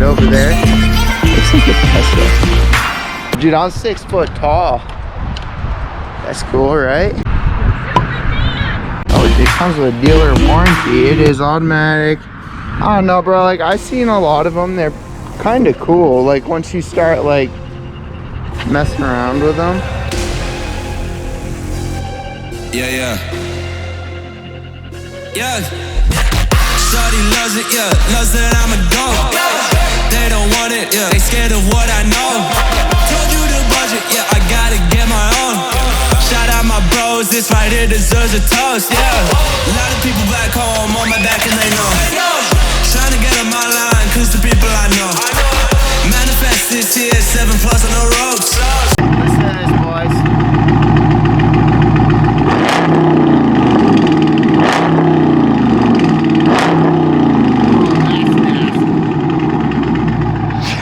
right over there. Looks like a Tesla. Dude, I'm 6 foot tall. That's cool, right? Oh, it comes with a dealer warranty. It is automatic. I don't know, bro. Like, I've seen a lot of them. They're kind of cool. Like, once you start, like, messing around with them. Yeah. Shawty loves it, loves that I'm a dog. They don't want it, they scared of what I know. Told you the budget, I gotta get my own. Shout out my bros, this right here deserves a toast, A lot of people back home on my back and they know. Trying to get on my line, cause the people I know. Manifest this year, 7+ on the ropes. Listen to this, boys.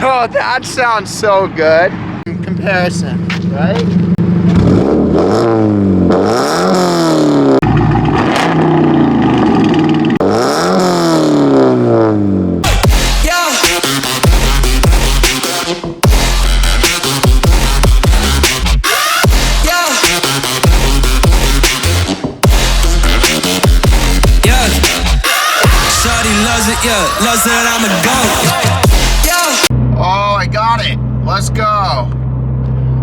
Oh, that sounds so good. In comparison, right? Loves that I'm a goat. Oh, I got it. Let's go.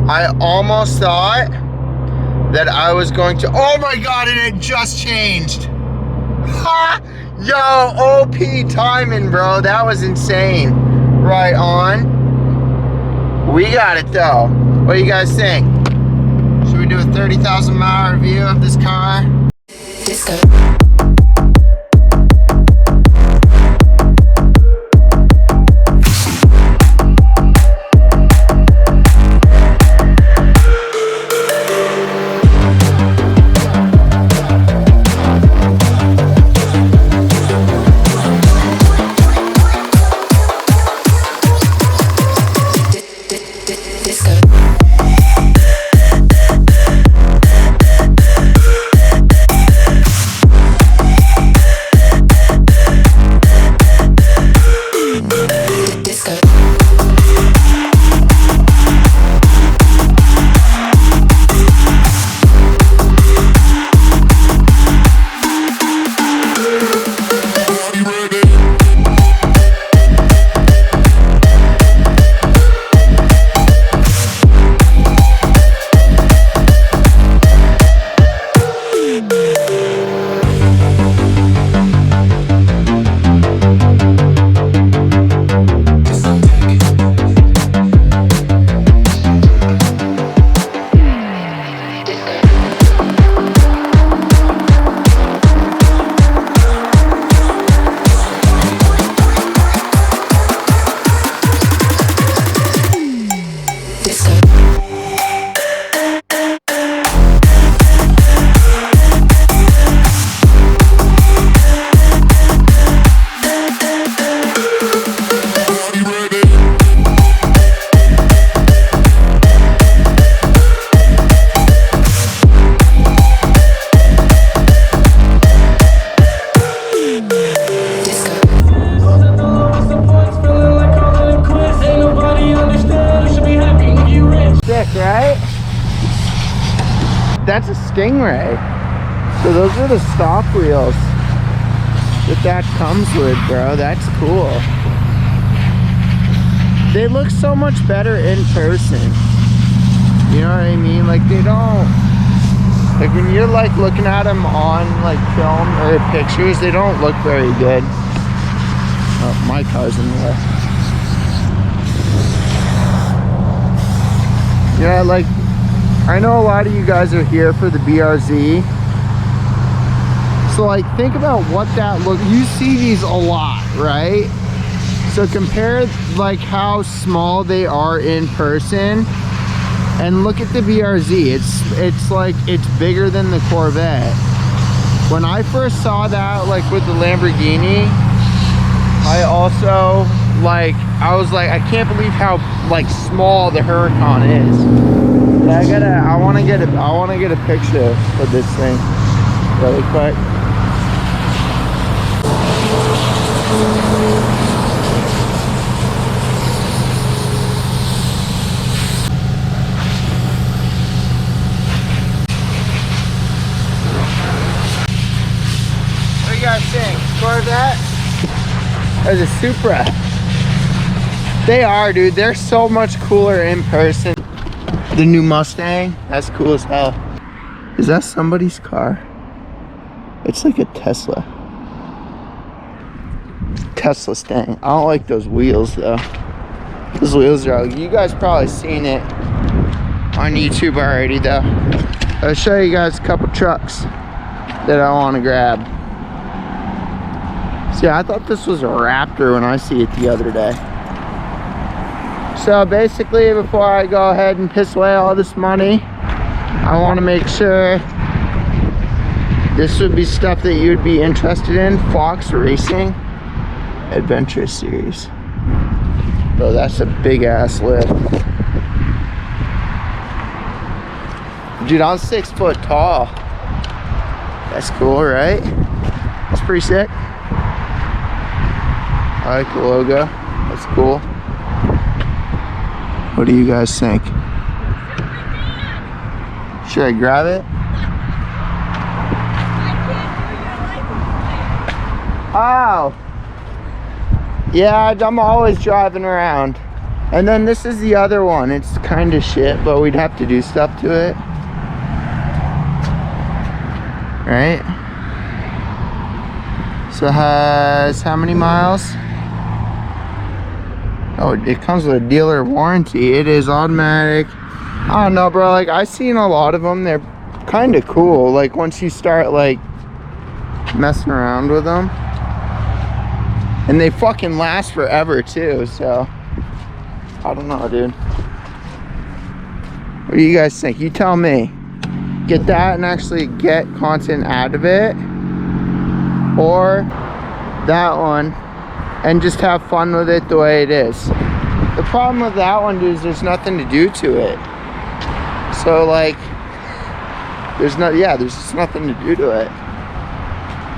I almost thought that I was going to. Oh my god, and it just changed. Ha! Yo, OP timing, bro. That was insane. Right on. We got it though. What do you guys think? Should we do a 30,000 mile review of this car? Disco. That's a Stingray. So those are the stock wheels that comes with, bro. That's cool. They look so much better in person. You know what I mean? Like, they don't, like, when you're like looking at them on like film or pictures, they don't look very good. Oh, my car's in there. Yeah, like, I know a lot of you guys are here for the BRZ. So like, think about what that look, you see these a lot, right? So compare like how small they are in person and look at the BRZ. It's like, it's bigger than the Corvette. When I first saw that, like with the Lamborghini, I also like, I was like, I can't believe how like small the Huracan is. But I want to get a picture of this thing really quick. There's a Supra. They are, dude. They're so much cooler in person. The new Mustang, that's cool as hell. Is that somebody's car? It's like a Tesla. Tesla Stang. I don't like those wheels though. Those wheels are, you guys probably seen it on YouTube already though. I'll show you guys a couple trucks that I want to grab. See, I thought this was a Raptor when I see it the other day. So basically, before I go ahead and piss away all this money, I want to make sure this would be stuff that you'd be interested in. Fox Racing Adventure Series. Bro, that's a big ass lift. Dude, I'm 6 foot tall. That's cool, right? That's pretty sick. I like the logo. That's cool. What do you guys think? Should I grab it? Oh! Yeah, I'm always driving around. And then this is the other one. It's kind of shit, but we'd have to do stuff to it. Right? So it has how many miles? Oh, it comes with a dealer warranty. It is automatic. I don't know, bro. Like, I've seen a lot of them. They're kind of cool. Like, once you start, like, messing around with them. And they fucking last forever, too. So, I don't know, dude. What do you guys think? You tell me. Get that and actually get content out of it. Or that one. And just have fun with it the way it is. The problem with that one, dude, is there's nothing to do to it. So, like, there's just nothing to do to it.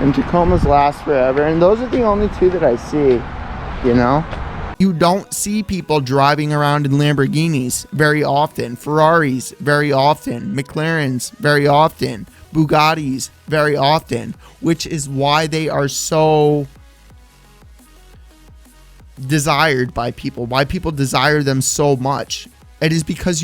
And Tacomas last forever. And those are the only two that I see, you know? You don't see people driving around in Lamborghinis very often. Ferraris very often. McLarens very often. Bugattis very often. Which is why they are so desired by people, why people desire them so much. It is because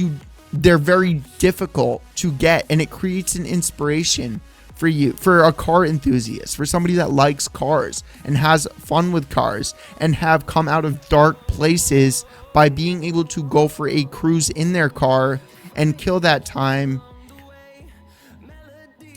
they're very difficult to get, and it creates an inspiration for you, for a car enthusiast, for somebody that likes cars and has fun with cars and have come out of dark places by being able to go for a cruise in their car and kill that time.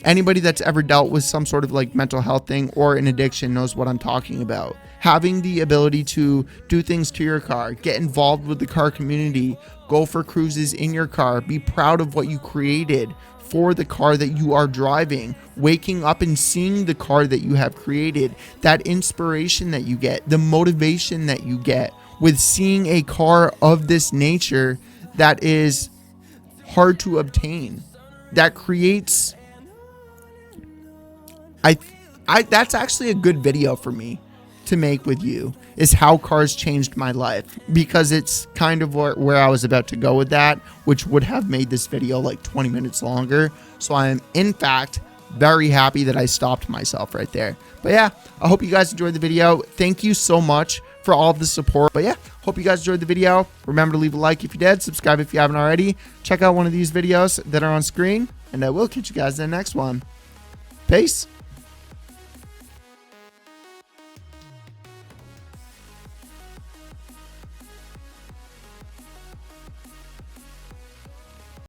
Anybody that's ever dealt with some sort of like mental health thing or an addiction knows what I'm talking about. Having the ability to do things to your car, get involved with the car community, go for cruises in your car, be proud of what you created for the car that you are driving, waking up and seeing the car that you have created, that inspiration that you get, the motivation that you get with seeing a car of this nature that is hard to obtain, that creates... that's actually a good video for me to make with you, is how cars changed my life, because it's kind of where I was about to go with that, which would have made this video like 20 minutes longer. So I am in fact very happy that I stopped myself right there. But yeah, I hope you guys enjoyed the video. Thank you so much for all of the support. But yeah, hope you guys enjoyed the video. Remember to leave a like if you did, subscribe if you haven't already, check out one of these videos that are on screen, and I will catch you guys in the next one. Peace.